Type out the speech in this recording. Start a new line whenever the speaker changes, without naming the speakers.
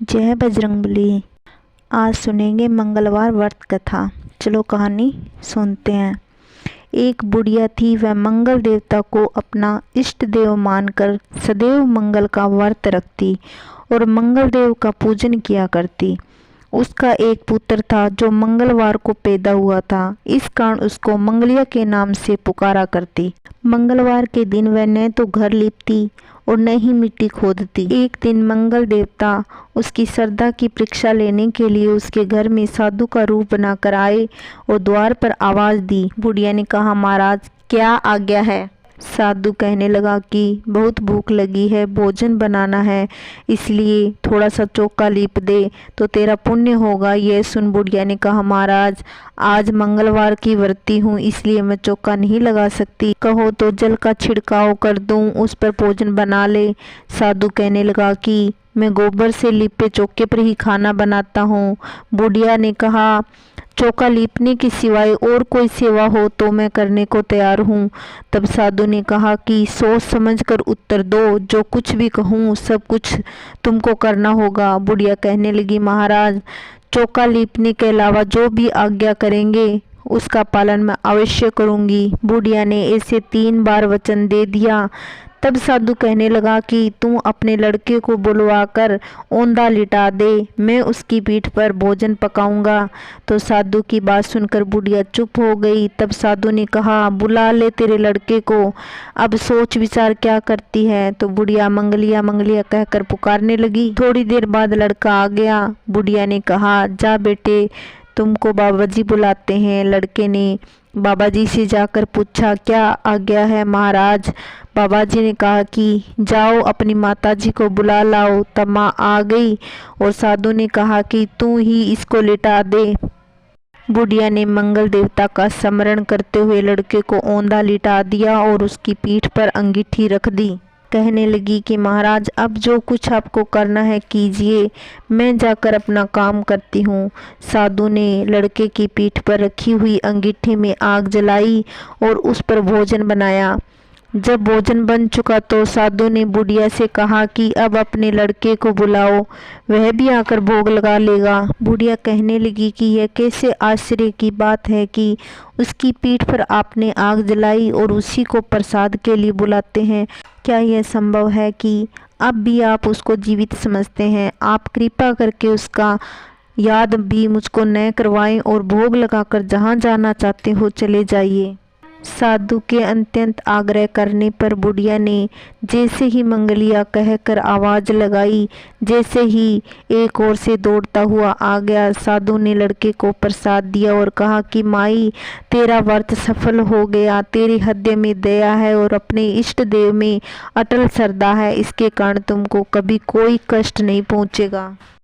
जय बजरंगबली। आज सुनेंगे मंगलवार व्रत कथा। चलो कहानी सुनते हैं। एक बुढ़िया थी, वह मंगल देवता को अपना इष्ट देव मानकर सदैव मंगल का व्रत रखती और मंगल देव का पूजन किया करती। उसका एक पुत्र था जो मंगलवार को पैदा हुआ था, इस कारण उसको मंगलिया के नाम से पुकारा करती। मंगलवार के दिन वह न तो घर लीपती और न ही मिट्टी खोदती। एक दिन मंगल देवता उसकी श्रद्धा की परीक्षा लेने के लिए उसके घर में साधु का रूप बनाकर आए और द्वार पर आवाज दी। बुढ़िया ने कहा, महाराज क्या आज्ञा है? साधु कहने लगा कि बहुत भूख लगी है, भोजन बनाना है, इसलिए थोड़ा सा चौका लीप दे तो तेरा पुण्य होगा। यह सुन बुढ़िया ने कहा, महाराज आज मंगलवार की व्रती हूँ, इसलिए मैं चौका नहीं लगा सकती। कहो तो जल का छिड़काव कर दूं, उस पर भोजन बना ले। साधु कहने लगा कि मैं गोबर से लिपे चौके पर ही खाना बनाता हूँ। बुढ़िया ने कहा, चौका लीपने के सिवाय और कोई सेवा हो तो मैं करने को तैयार हूँ। तब साधु ने कहा कि सोच समझकर उत्तर दो, जो कुछ भी कहूँ सब कुछ तुमको करना होगा। बुढ़िया कहने लगी, महाराज चौका लीपने के अलावा जो भी आज्ञा करेंगे उसका पालन मैं अवश्य करूँगी। बुढ़िया ने ऐसे 3 बार वचन दे दिया। तब साधु कहने लगा कि तू अपने लड़के को बुलवाकर औंधा लिटा दे, मैं उसकी पीठ पर भोजन पकाऊंगा। तो साधु की बात सुनकर बुढ़िया चुप हो गई। तब साधु ने कहा, बुला ले तेरे लड़के को, अब सोच विचार क्या करती है। तो बुढ़िया मंगलिया मंगलिया कहकर पुकारने लगी। थोड़ी देर बाद लड़का आ गया। बुढ़िया ने कहा, जा बेटे तुमको बाबा जी बुलाते हैं। लड़के ने बाबा जी से जाकर पूछा, क्या आज्ञा है महाराज? बाबा जी ने कहा कि जाओ अपनी माता जी को बुला लाओ। तब माँ आ गई और साधु ने कहा कि तू ही इसको लिटा दे। बुढ़िया ने मंगल देवता का स्मरण करते हुए लड़के को औंधा लिटा दिया और उसकी पीठ पर अंगीठी रख दी। कहने लगी कि महाराज अब जो कुछ आपको करना है कीजिए, मैं जाकर अपना काम करती हूँ। साधु ने लड़के की पीठ पर रखी हुई अंगीठी में आग जलाई और उस पर भोजन बनाया। जब भोजन बन चुका तो साधु ने बुढ़िया से कहा कि अब अपने लड़के को बुलाओ, वह भी आकर भोग लगा लेगा। बुढ़िया कहने लगी कि यह कैसे आश्चर्य की बात है कि उसकी पीठ पर आपने आग जलाई और उसी को प्रसाद के लिए बुलाते हैं। क्या यह संभव है कि अब भी आप उसको जीवित समझते हैं? आप कृपा करके उसका याद भी मुझको न करवाएं और भोग लगाकर जहाँ जाना चाहते हो चले जाइए। साधु के अत्यंत आग्रह करने पर बुढ़िया ने जैसे ही मंगलिया कहकर आवाज लगाई, जैसे ही एक ओर से दौड़ता हुआ आ गया। साधु ने लड़के को प्रसाद दिया और कहा कि माई तेरा व्रत सफल हो गया, तेरे हृदय में दया है और अपने इष्ट देव में अटल श्रद्धा है, इसके कारण तुमको कभी कोई कष्ट नहीं पहुँचेगा।